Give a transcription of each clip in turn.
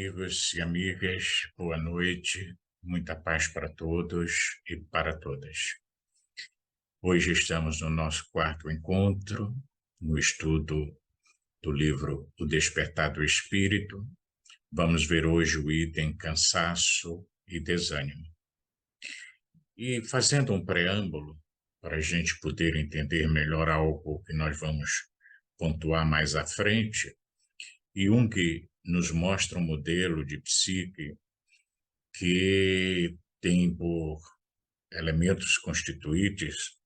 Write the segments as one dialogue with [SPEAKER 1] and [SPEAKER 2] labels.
[SPEAKER 1] amigos e amigas, boa noite, muita paz para todos e para todas. Hoje estamos no nosso quarto encontro, no estudo do livro O Despertar do Espírito. Vamos ver hoje o item cansaço e desânimo. E fazendo um preâmbulo, para a gente poder entender melhor algo que nós vamos pontuar mais à frente, Jung nos mostra um modelo de psique que tem por elementos constituintes,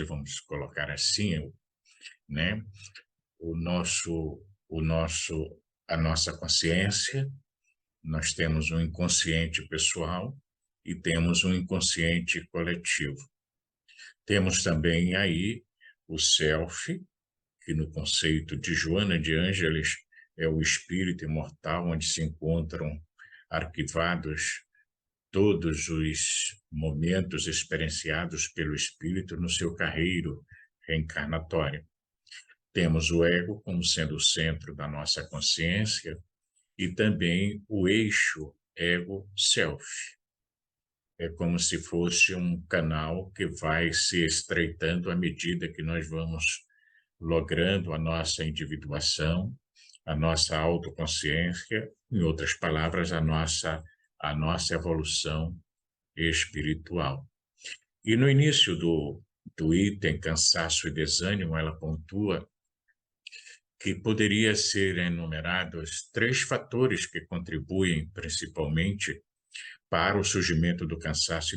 [SPEAKER 1] vamos colocar assim, né? A nossa consciência. Nós temos um inconsciente pessoal e temos um inconsciente coletivo. Temos também aí o self, que no conceito de Joana de Ângeles é o espírito imortal, onde se encontram arquivados todos os momentos experienciados pelo espírito no seu carreiro reencarnatório. Temos o ego como sendo o centro da nossa consciência e também o eixo ego-self. É como se fosse um canal que vai se estreitando à medida que nós vamos logrando a nossa individuação, a nossa autoconsciência, em outras palavras, a nossa evolução espiritual. E no início do item cansaço e desânimo, ela pontua que poderia ser enumerados 3 fatores que contribuem principalmente para o surgimento do cansaço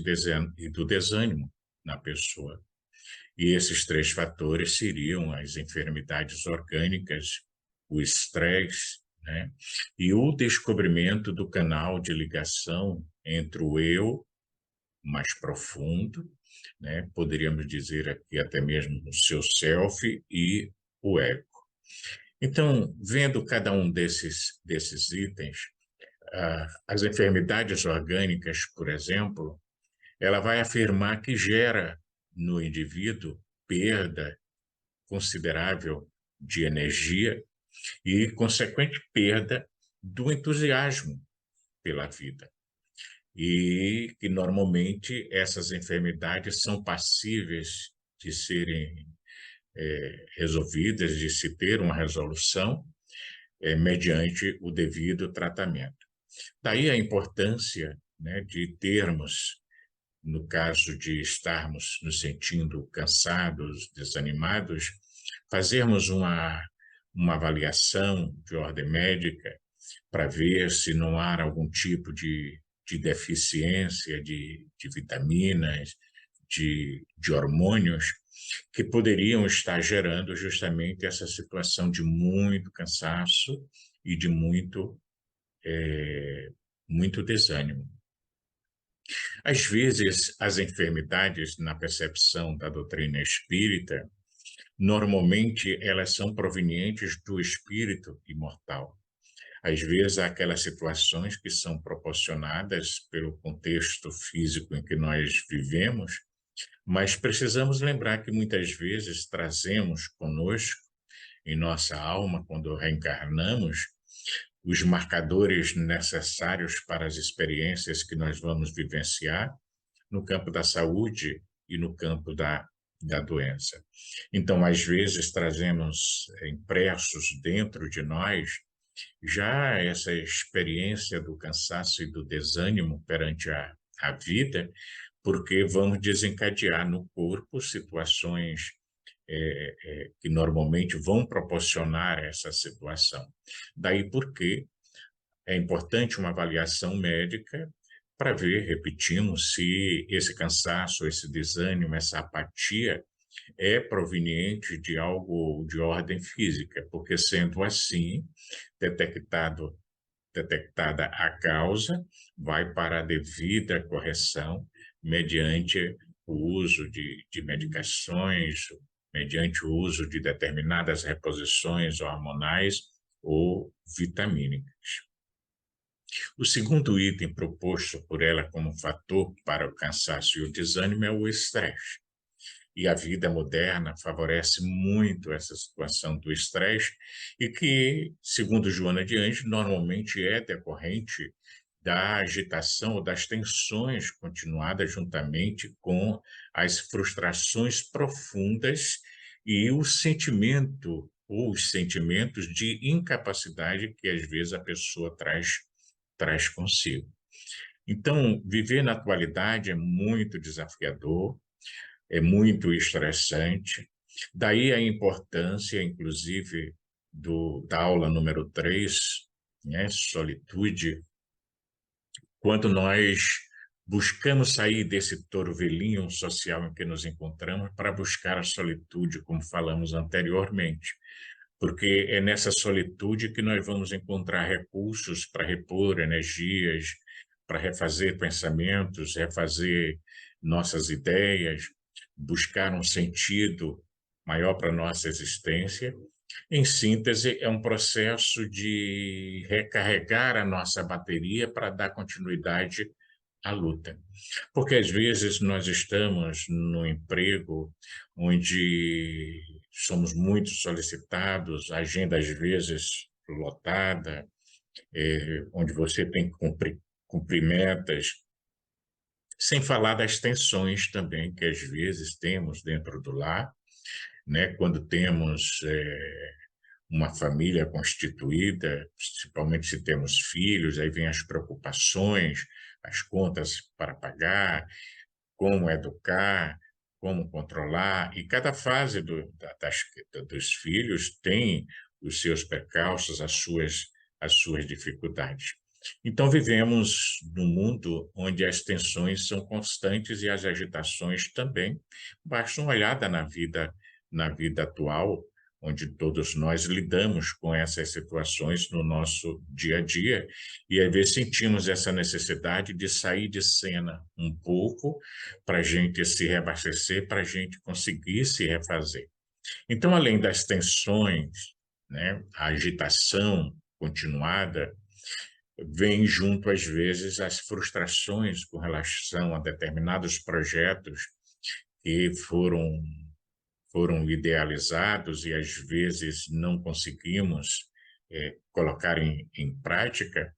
[SPEAKER 1] e do desânimo na pessoa. E esses 3 fatores seriam as enfermidades orgânicas, o estresse, né? E o descobrimento do canal de ligação entre o eu mais profundo, né? Poderíamos dizer aqui até mesmo o seu self e o ego. Então, vendo cada um desses itens, as enfermidades orgânicas, por exemplo, ela vai afirmar que gera no indivíduo perda considerável de energia e consequente perda do entusiasmo pela vida. E que normalmente essas enfermidades são passíveis de serem resolvidas, de se ter uma resolução mediante o devido tratamento. Daí a importância, né, de termos, no caso de estarmos nos sentindo cansados, desanimados, fazermos uma avaliação de ordem médica para ver se não há algum tipo de deficiência de vitaminas, de hormônios, que poderiam estar gerando justamente essa situação de muito cansaço e de muito desânimo. Às vezes, as enfermidades, na percepção da doutrina espírita, normalmente elas são provenientes do espírito imortal. Às vezes, há aquelas situações que são proporcionadas pelo contexto físico em que nós vivemos, mas precisamos lembrar que muitas vezes trazemos conosco, em nossa alma, quando reencarnamos, os marcadores necessários para as experiências que nós vamos vivenciar no campo da saúde e no campo da doença. Então, às vezes, trazemos impressos dentro de nós já essa experiência do cansaço e do desânimo perante a vida, porque vamos desencadear no corpo situações que normalmente vão proporcionar essa situação. Daí porque é importante uma avaliação médica para ver, repetimos, se esse cansaço, esse desânimo, essa apatia é proveniente de algo de ordem física, porque sendo assim, detectada a causa, vai para a devida correção mediante o uso de medicações, mediante o uso de determinadas reposições hormonais ou vitamínicas. O segundo item proposto por ela como fator para o cansaço e o desânimo é o estresse. e a vida moderna favorece muito essa situação do estresse, e que, segundo Joana de Anjos, normalmente é decorrente da agitação ou das tensões continuadas juntamente com as frustrações profundas e o sentimento ou os sentimentos de incapacidade que às vezes a pessoa traz consigo. Então, viver na atualidade é muito desafiador, é muito estressante. Daí a importância, inclusive, da aula número 3, né, solitude, quando nós buscamos sair desse torvelinho social em que nos encontramos para buscar a solitude, como falamos anteriormente, porque é nessa solitude que nós vamos encontrar recursos para repor energias, para refazer pensamentos, refazer nossas ideias, buscar um sentido maior para a nossa existência. Em síntese, é um processo de recarregar a nossa bateria para dar continuidade à luta. Porque às vezes nós estamos no emprego onde somos muito solicitados, a agenda às vezes lotada, onde você tem que cumprir metas, sem falar das tensões também que às vezes temos dentro do lar, né? Quando temos uma família constituída, principalmente se temos filhos, aí vem as preocupações, as contas para pagar, como educar, como controlar, e cada fase dos filhos tem os seus percalços, as suas dificuldades. Então, vivemos num mundo onde as tensões são constantes e as agitações também. Basta uma olhada na vida atual, onde todos nós lidamos com essas situações no nosso dia a dia, e às vezes sentimos essa necessidade de sair de cena um pouco para a gente se reabastecer, para a gente conseguir se refazer. Então, além das tensões, né, a agitação continuada, vem junto, às vezes, as frustrações com relação a determinados projetos que foram idealizados e às vezes não conseguimos colocar em prática,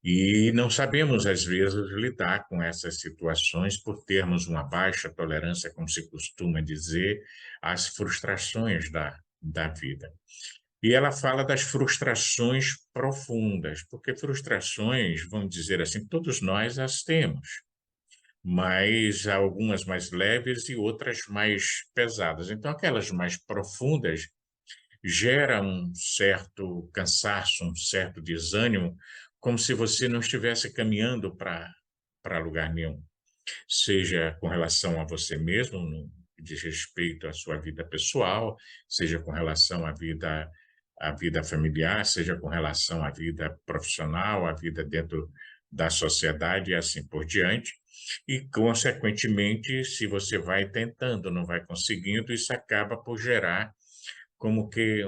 [SPEAKER 1] e não sabemos, às vezes, lidar com essas situações por termos uma baixa tolerância, como se costuma dizer, às frustrações da vida. E ela fala das frustrações profundas, porque frustrações, vamos dizer assim, todos nós as temos, mas há algumas mais leves e outras mais pesadas. Então, aquelas mais profundas geram um certo cansaço, um certo desânimo, como se você não estivesse caminhando para lugar nenhum, seja com relação a você mesmo, no que diz respeito à sua vida pessoal, seja com relação à vida familiar, seja com relação à vida profissional, à vida dentro da sociedade e assim por diante. E, consequentemente, se você vai tentando, não vai conseguindo, isso acaba por gerar como que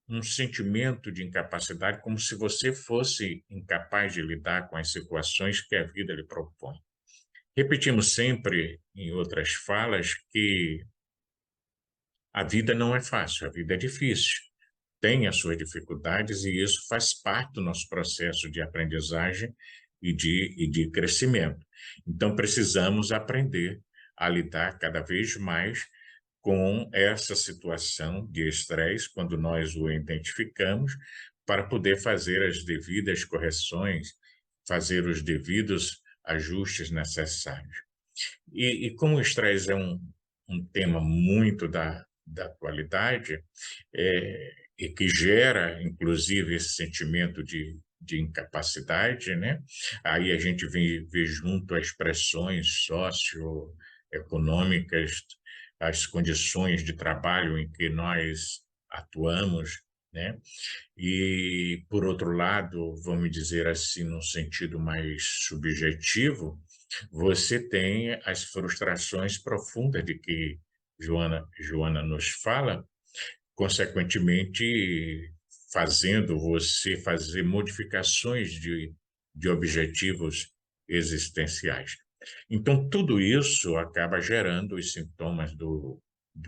[SPEAKER 1] um sentimento de incapacidade, como se você fosse incapaz de lidar com as situações que a vida lhe propõe. Repetimos sempre, em outras falas, que a vida não é fácil, a vida é difícil, tem as suas dificuldades, e isso faz parte do nosso processo de aprendizagem e de crescimento. Então, precisamos aprender a lidar cada vez mais com essa situação de estresse, quando nós o identificamos, para poder fazer as devidas correções, fazer os devidos ajustes necessários. E como o estresse é um tema muito da atualidade, e que gera, inclusive, esse sentimento de incapacidade, né? Aí a gente vê junto as pressões socioeconômicas, as condições de trabalho em que nós atuamos, né? E, por outro lado, vamos dizer assim, num sentido mais subjetivo, você tem as frustrações profundas de que Joana nos fala, consequentemente, fazendo você fazer modificações de objetivos existenciais. Então, tudo isso acaba gerando os sintomas do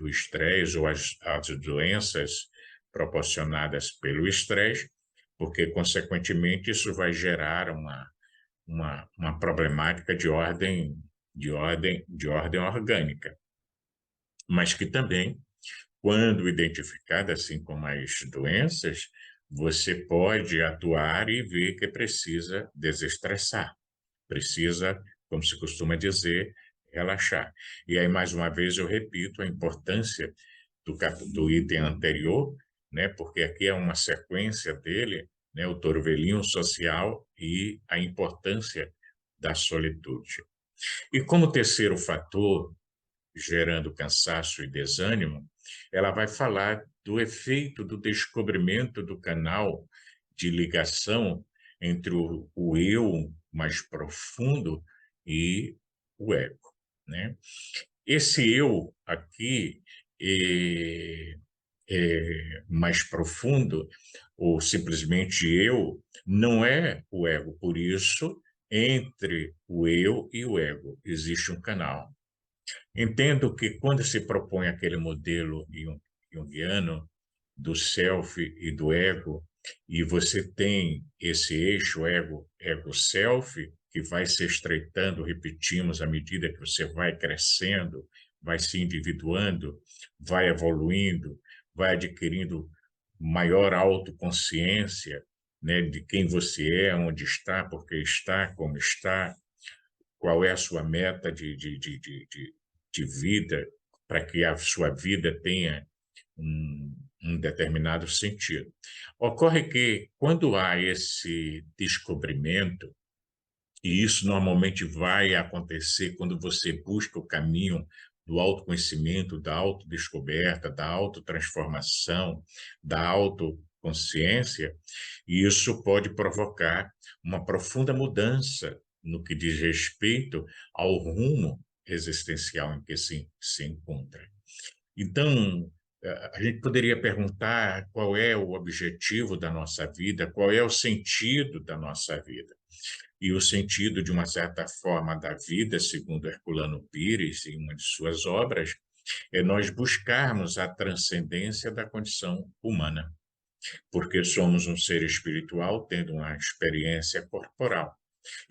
[SPEAKER 1] estresse ou as doenças proporcionadas pelo estresse, porque, consequentemente, isso vai gerar uma problemática de ordem orgânica, mas que também, quando identificada, assim como as doenças, você pode atuar e ver que precisa desestressar, precisa, como se costuma dizer, relaxar. E aí, mais uma vez, eu repito a importância do item anterior, né, porque aqui é uma sequência dele, né, o torvelinho social e a importância da solitude. E como terceiro fator, gerando cansaço e desânimo, ela vai falar do efeito do descobrimento do canal de ligação entre o eu mais profundo e o ego, né? Esse eu aqui mais profundo, ou simplesmente eu, não é o ego. Por isso, entre o eu e o ego existe um canal. Entendo que quando se propõe aquele modelo junguiano do self e do ego, e você tem esse eixo ego-self, que vai se estreitando, repetimos, à medida que você vai crescendo, vai se individuando, vai evoluindo, vai adquirindo maior autoconsciência, né, de quem você é, onde está, por que está, como está, qual é a sua meta de vida, para que a sua vida tenha um determinado sentido. Ocorre que, quando há esse descobrimento, e isso normalmente vai acontecer quando você busca o caminho do autoconhecimento, da autodescoberta, da autotransformação, da autoconsciência, e isso pode provocar uma profunda mudança no que diz respeito ao rumo existencial em que se encontra. Então, a gente poderia perguntar qual é o objetivo da nossa vida, qual é o sentido da nossa vida. E o sentido, de uma certa forma, da vida, segundo Herculano Pires, em uma de suas obras, é nós buscarmos a transcendência da condição humana, porque somos um ser espiritual tendo uma experiência corporal.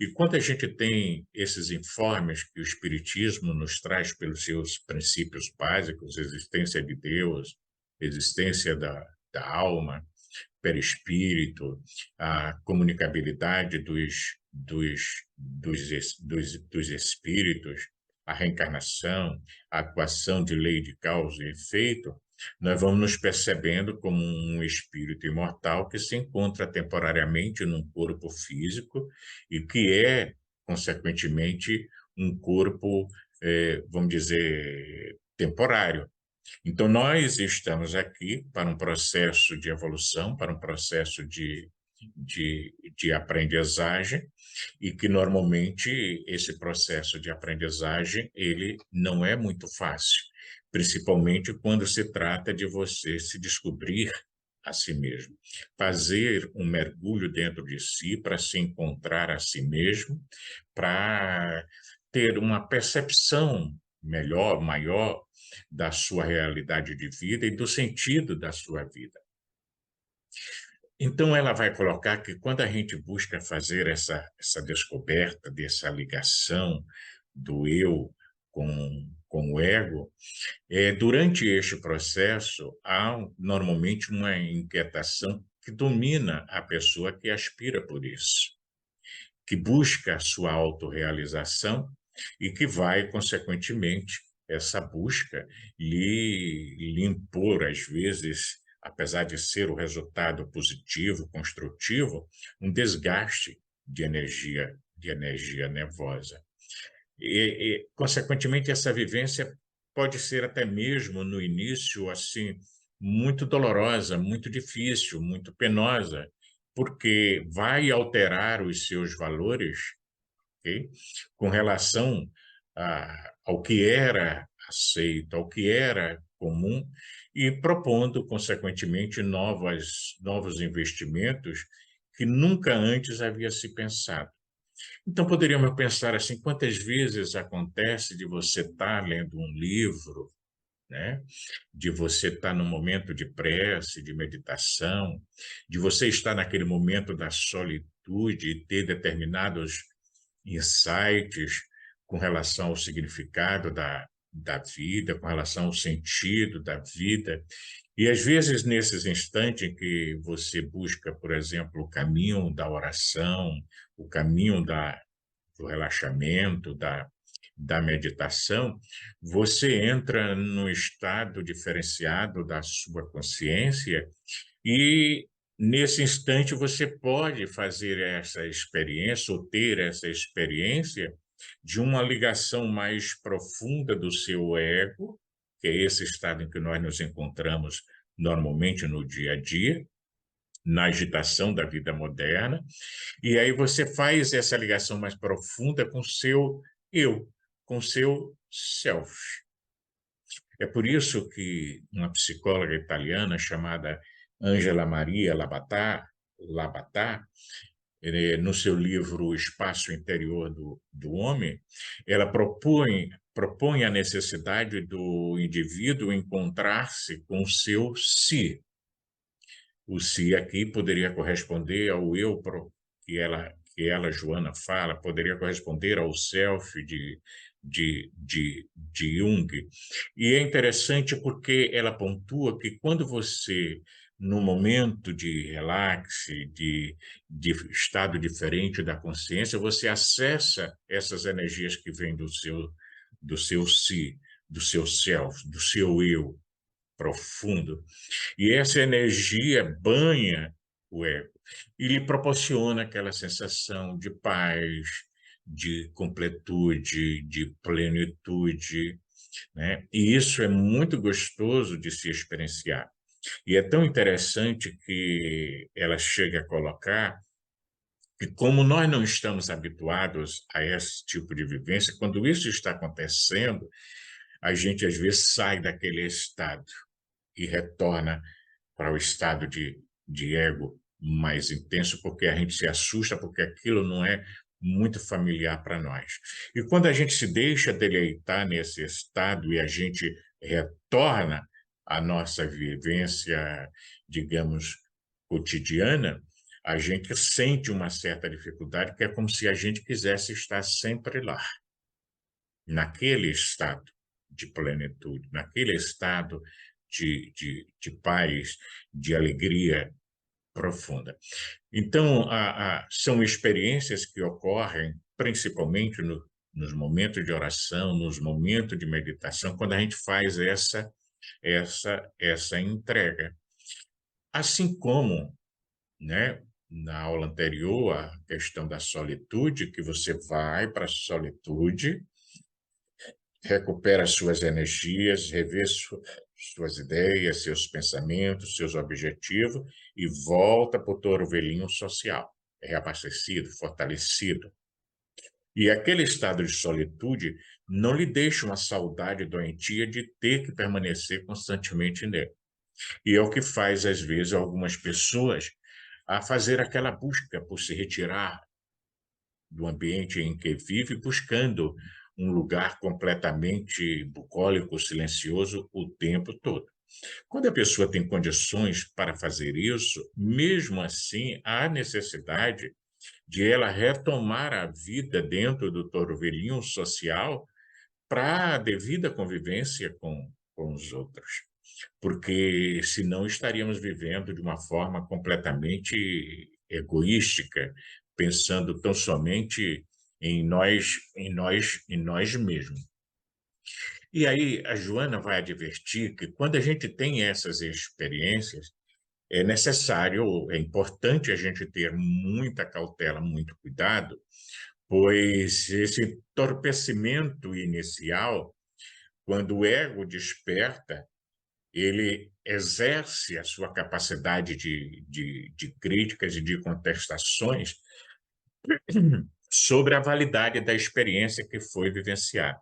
[SPEAKER 1] E quando a gente tem esses informes que o Espiritismo nos traz pelos seus princípios básicos, existência de Deus, existência da alma, perispírito, a comunicabilidade dos espíritos, a reencarnação, a atuação de lei de causa e efeito, nós vamos nos percebendo como um espírito imortal que se encontra temporariamente num corpo físico e que é, consequentemente, um corpo, vamos dizer, temporário. Então, nós estamos aqui para um processo de evolução, para um processo de aprendizagem, e que normalmente esse processo de aprendizagem ele não é muito fácil, principalmente quando se trata de você se descobrir a si mesmo, fazer um mergulho dentro de si para se encontrar a si mesmo, para ter uma percepção melhor, maior da sua realidade de vida e do sentido da sua vida. Então, ela vai colocar que quando a gente busca fazer essa descoberta dessa ligação do eu com o ego, durante este processo, há normalmente uma inquietação que domina a pessoa que aspira por isso, que busca a sua autorrealização e que vai, consequentemente, essa busca lhe impor, às vezes, apesar de ser o resultado positivo, construtivo, um desgaste de energia nervosa. Consequentemente, essa vivência pode ser até mesmo, no início, assim, muito dolorosa, muito difícil, muito penosa, porque vai alterar os seus valores, ok? Com relação ao que era aceito, ao que era comum, e propondo, consequentemente, novos investimentos que nunca antes havia se pensado. Então, poderíamos pensar assim, quantas vezes acontece de você estar lendo um livro, né? De você estar no momento de prece, de meditação, de você estar naquele momento da solitude e ter determinados insights com relação ao significado da vida, com relação ao sentido da vida. E às vezes, nesses instantes em que você busca, por exemplo, o caminho da oração, o caminho do relaxamento, da meditação, você entra num estado diferenciado da sua consciência e, nesse instante, você pode fazer essa experiência ou ter essa experiência de uma ligação mais profunda do seu ego, que é esse estado em que nós nos encontramos normalmente no dia a dia, na agitação da vida moderna, e aí você faz essa ligação mais profunda com o seu eu, com o seu self. É por isso que uma psicóloga italiana chamada Angela Maria Labatà, no seu livro O Espaço Interior do Homem, ela propõe a necessidade do indivíduo encontrar-se com o seu si. O si aqui poderia corresponder ao eu que ela, Joana, fala, poderia corresponder ao self de Jung. E é interessante porque ela pontua que quando você, no momento de relaxe, de estado diferente da consciência, você acessa essas energias que vêm do seu si, do seu self, do seu eu profundo. E essa energia banha o ego e lhe proporciona aquela sensação de paz, de completude, de plenitude, né? E isso é muito gostoso de se experienciar. E é tão interessante que ela chega a colocar que, como nós não estamos habituados a esse tipo de vivência, quando isso está acontecendo, a gente às vezes sai daquele estado e retorna para o estado de ego mais intenso, porque a gente se assusta, porque aquilo não é muito familiar para nós. E quando a gente se deixa deleitar nesse estado e a gente retorna à nossa vivência, digamos, cotidiana, a gente sente uma certa dificuldade, que é como se a gente quisesse estar sempre lá, naquele estado de plenitude, naquele estado de paz, de alegria profunda. Então, são experiências que ocorrem principalmente nos momentos de oração, nos momentos de meditação, quando a gente faz essa entrega. Assim como, né, na aula anterior, a questão da solitude, que você vai para a solitude, recupera suas energias, revê suas ideias, seus pensamentos, seus objetivos e volta para o touro velhinho social, reabastecido, fortalecido. E aquele estado de solitude não lhe deixa uma saudade doentia de ter que permanecer constantemente nele. E é o que faz, às vezes, algumas pessoas a fazer aquela busca por se retirar do ambiente em que vive, buscando um lugar completamente bucólico, silencioso o tempo todo. Quando a pessoa tem condições para fazer isso, mesmo assim, há necessidade de ela retomar a vida dentro do torvelinho social para a devida convivência com os outros. Porque senão estaríamos vivendo de uma forma completamente egoística, pensando tão somente em nós mesmos. E aí a Joana vai advertir que quando a gente tem essas experiências, é necessário, é importante a gente ter muita cautela, muito cuidado, pois esse entorpecimento inicial, quando o ego desperta, ele exerce a sua capacidade de críticas e de contestações sobre a validade da experiência que foi vivenciada.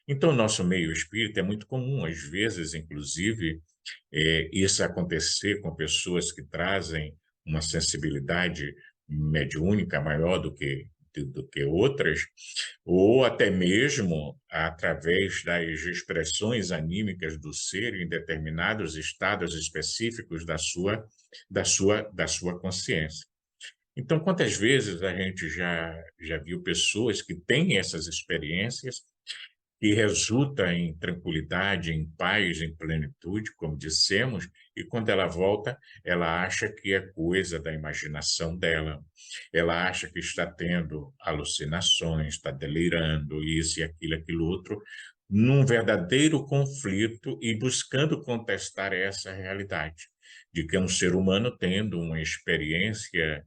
[SPEAKER 1] Então, nosso meio espírita é muito comum, às vezes, inclusive, isso acontecer com pessoas que trazem uma sensibilidade mediúnica maior do que outras, ou até mesmo através das expressões anímicas do ser em determinados estados específicos da sua consciência. Então, quantas vezes a gente já viu pessoas que têm essas experiências e resulta em tranquilidade, em paz, em plenitude, como dissemos, e quando ela volta, ela acha que é coisa da imaginação dela, ela acha que está tendo alucinações, está delirando, isso e aquilo outro, num verdadeiro conflito e buscando contestar essa realidade, de que é um ser humano tendo uma experiência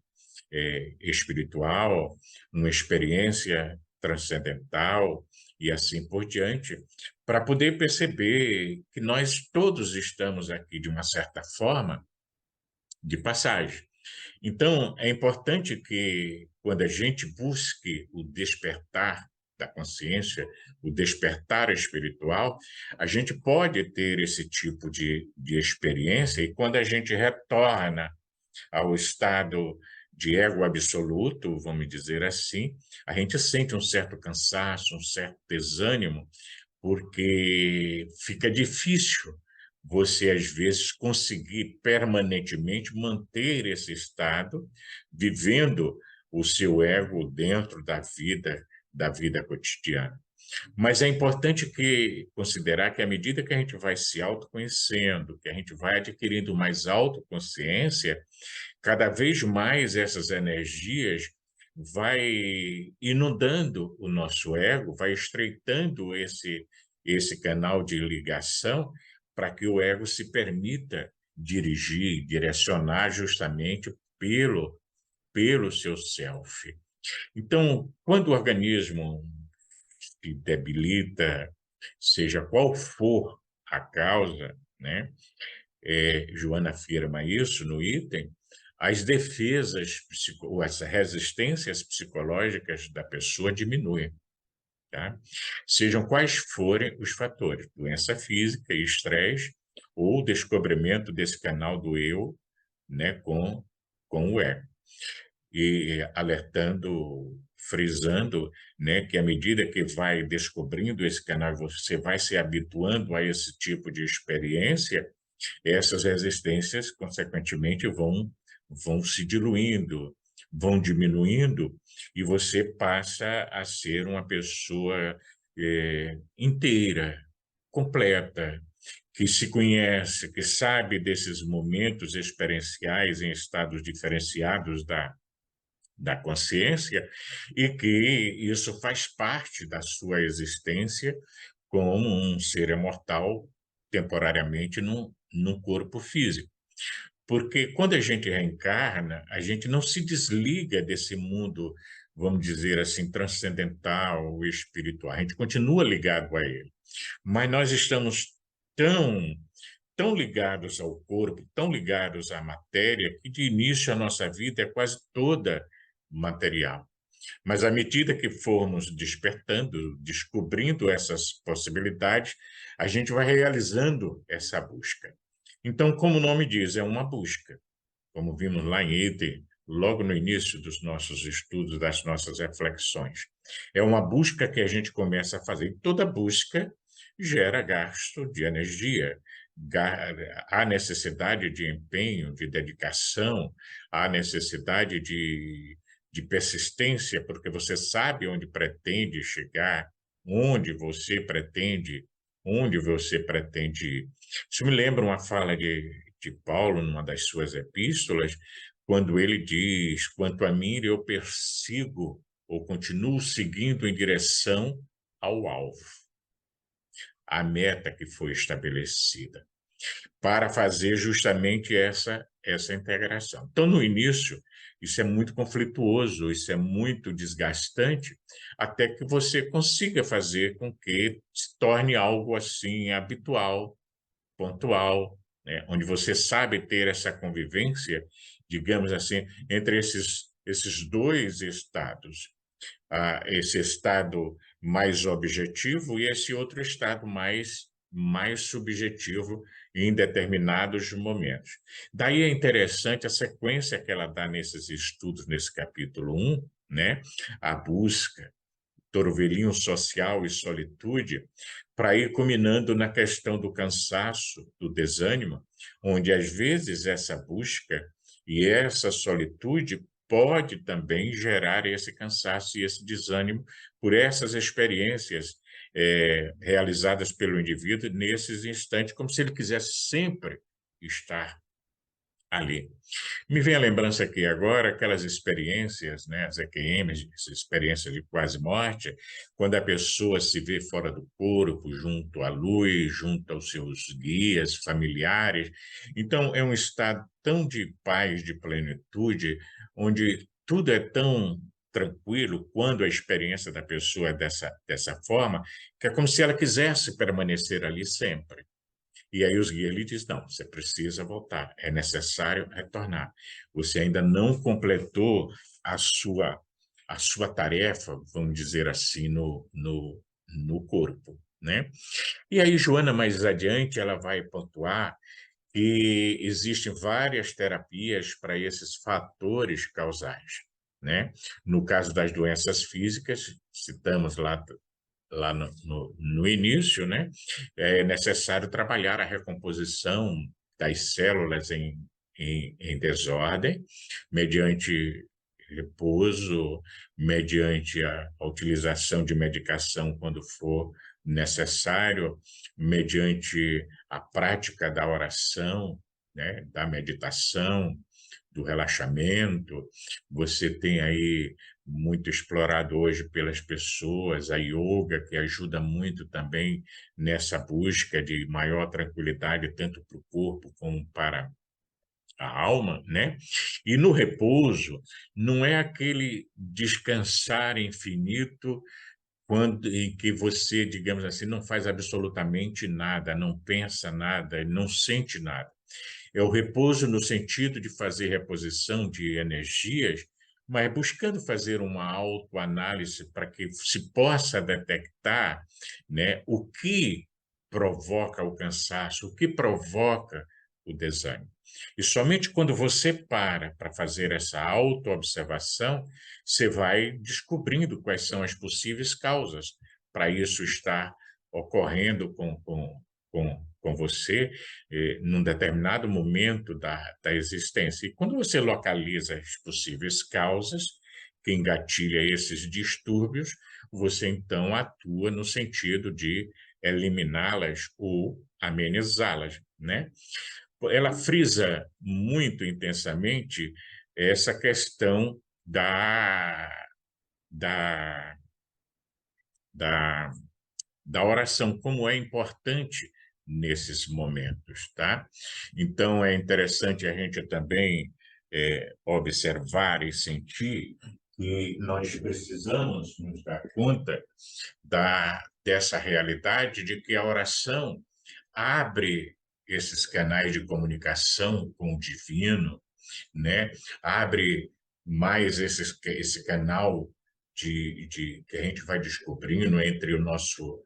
[SPEAKER 1] espiritual, uma experiência transcendental e assim por diante, para poder perceber que nós todos estamos aqui, de uma certa forma, de passagem. Então, é importante que, quando a gente busque o despertar da consciência, o despertar espiritual, a gente pode ter esse tipo de experiência, e quando a gente retorna ao estado de ego absoluto, vamos dizer assim, a gente sente um certo cansaço, um certo desânimo, porque fica difícil você, às vezes, conseguir permanentemente manter esse estado, vivendo o seu ego dentro da vida cotidiana. Mas é importante considerar que, à medida que a gente vai se autoconhecendo, que a gente vai adquirindo mais autoconsciência, cada vez mais essas energias vai inundando o nosso ego, vai estreitando esse canal de ligação para que o ego se permita dirigir, direcionar justamente pelo seu self. Então, quando o organismo se debilita, seja qual for a causa, né? Joana afirma isso no item, as defesas, as resistências psicológicas da pessoa diminuem, tá? Sejam quais forem os fatores, doença física, estresse ou descobrimento desse canal do eu, né, com o ego. E alertando, frisando, né, que à medida que vai descobrindo esse canal, você vai se habituando a esse tipo de experiência, essas resistências, consequentemente, vão se diluindo, vão diminuindo, e você passa a ser uma pessoa inteira, completa, que se conhece, que sabe desses momentos experienciais em estados diferenciados da consciência, e que isso faz parte da sua existência como um ser imortal temporariamente num corpo físico. Porque quando a gente reencarna, a gente não se desliga desse mundo, vamos dizer assim, transcendental, espiritual. A gente continua ligado a ele. Mas nós estamos tão, tão ligados ao corpo, tão ligados à matéria, que de início a nossa vida é quase toda material. Mas à medida que formos despertando, descobrindo essas possibilidades, a gente vai realizando essa busca. Então, como o nome diz, é uma busca. Como vimos lá em item, logo no início dos nossos estudos, das nossas reflexões. É uma busca que a gente começa a fazer. E toda busca gera gasto de energia, há necessidade de empenho, de dedicação, há necessidade de persistência, porque você sabe onde pretende chegar, onde você pretende, onde você pretende ir. Isso me lembra uma fala de Paulo, numa das suas epístolas, quando ele diz: quanto a mim, eu persigo ou continuo seguindo em direção ao alvo, à meta que foi estabelecida, para fazer justamente essa integração. Então, no início, isso é muito conflituoso, isso é muito desgastante, até que você consiga fazer com que se torne algo assim habitual, pontual, né? Onde você sabe ter essa convivência, digamos assim, entre esses dois estados, esse estado mais objetivo e esse outro estado mais subjetivo em determinados momentos. Daí é interessante a sequência que ela dá nesses estudos, nesse capítulo 1, né? A busca, torvelinho social e solitude, para ir culminando na questão do cansaço, do desânimo, onde às vezes essa busca e essa solitude pode também gerar esse cansaço e esse desânimo por essas experiências realizadas pelo indivíduo nesses instantes, como se ele quisesse sempre estar ali. Me vem a lembrança aqui agora aquelas experiências, né, as EQMs, experiências de quase morte, quando a pessoa se vê fora do corpo, junto à luz, junto aos seus guias familiares. Então, é um estado tão de paz, de plenitude, onde tudo é tão tranquilo quando a experiência da pessoa é dessa forma, que é como se ela quisesse permanecer ali sempre. E aí os guias lhe dizem, não, você precisa voltar, é necessário retornar. Você ainda não completou a sua tarefa, vamos dizer assim, no corpo, né? E aí Joana, mais adiante, ela vai pontuar que existem várias terapias para esses fatores causais, né? No caso das doenças físicas, citamos lá no início, né, é necessário trabalhar a recomposição das células em desordem, mediante repouso, mediante a utilização de medicação quando for necessário, mediante a prática da oração, né, da meditação, do relaxamento. Você tem aí muito explorado hoje pelas pessoas, a yoga, que ajuda muito também nessa busca de maior tranquilidade, tanto para o corpo como para a alma, né? E no repouso, não é aquele descansar infinito quando em que você, digamos assim, não faz absolutamente nada, não pensa nada, não sente nada. É o repouso no sentido de fazer reposição de energias, mas buscando fazer uma autoanálise para que se possa detectar, né, o que provoca o cansaço, o que provoca o desânimo. E somente quando você para fazer essa autoobservação, você vai descobrindo quais são as possíveis causas para isso estar ocorrendo com você num determinado momento da existência. E quando você localiza as possíveis causas que engatilha esses distúrbios, você então atua no sentido de eliminá-las ou amenizá-las, né? Ela frisa muito intensamente essa questão da, da da oração, como é importante nesses momentos, tá? Então, é interessante a gente também observar e sentir que nós precisamos nos dar conta dessa realidade de que a oração abre esses canais de comunicação com o divino, né? Abre mais esse canal que a gente vai descobrindo entre o nosso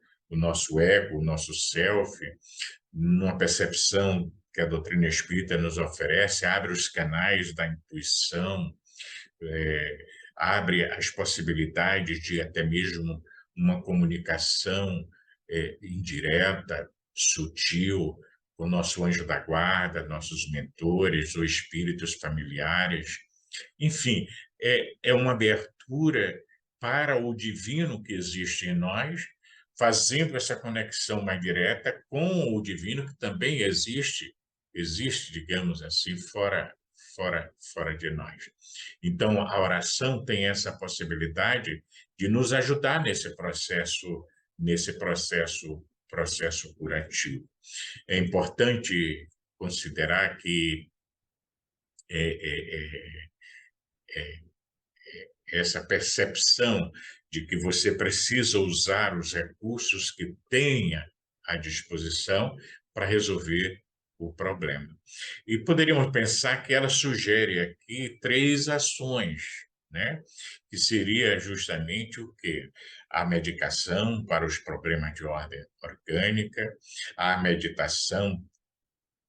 [SPEAKER 1] ego, o nosso self, numa percepção que a doutrina espírita nos oferece, abre os canais da intuição, é, abre as possibilidades de até mesmo uma comunicação indireta, sutil, com o nosso anjo da guarda, nossos mentores ou espíritos familiares. Enfim, é uma abertura para o divino que existe em nós, fazendo essa conexão mais direta com o divino que também existe, digamos assim, fora de nós. Então, a oração tem essa possibilidade de nos ajudar nesse processo curativo. É importante considerar que é, é, essa percepção de que você precisa usar os recursos que tenha à disposição para resolver o problema. E poderíamos pensar que ela sugere aqui três ações, né? Que seria justamente o quê? A medicação para os problemas de ordem orgânica, a meditação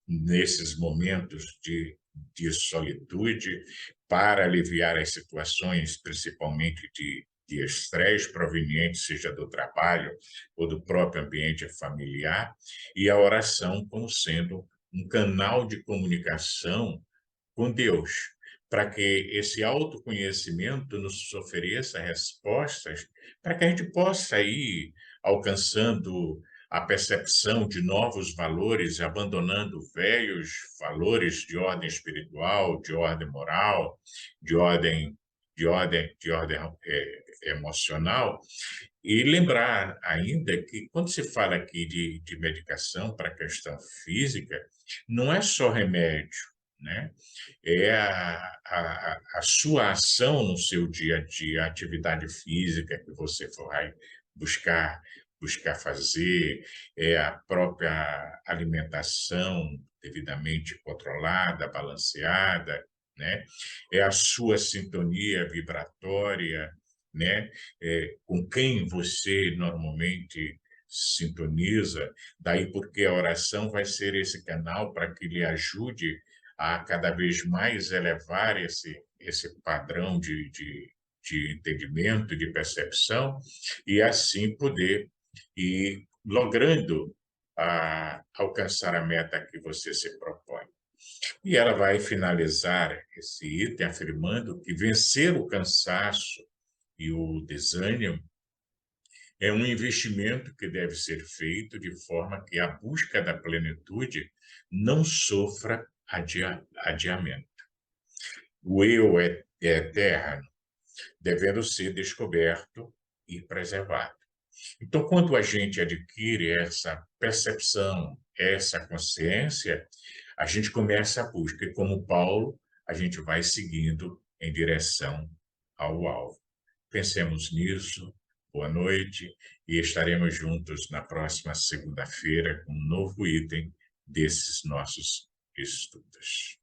[SPEAKER 1] nesses momentos de solitude, para aliviar as situações, principalmente de estresse proveniente, seja do trabalho ou do próprio ambiente familiar, e a oração como sendo um canal de comunicação com Deus, para que esse autoconhecimento nos ofereça respostas para que a gente possa ir alcançando a percepção de novos valores, abandonando velhos valores de ordem espiritual, de ordem moral, de ordem emocional, e lembrar ainda que quando se fala aqui de medicação para a questão física, não é só remédio, né? É a sua ação no seu dia a dia, a atividade física que você vai buscar buscar fazer, é a própria alimentação devidamente controlada, balanceada, né? É a sua sintonia vibratória, né? Com quem você normalmente sintoniza, daí porque a oração vai ser esse canal para que lhe ajude a cada vez mais elevar esse padrão de entendimento, de percepção, e assim poder ir logrando alcançar a meta que você se propõe. E ela vai finalizar esse item afirmando que vencer o cansaço e o desânimo é um investimento que deve ser feito de forma que a busca da plenitude não sofra adiamento. O eu é eterno, devendo ser descoberto e preservado. Então, quando a gente adquire essa percepção, essa consciência, a gente começa a busca, e como Paulo, a gente vai seguindo em direção ao alvo. Pensemos nisso, boa noite, e estaremos juntos na próxima segunda-feira com um novo item desses nossos estudos.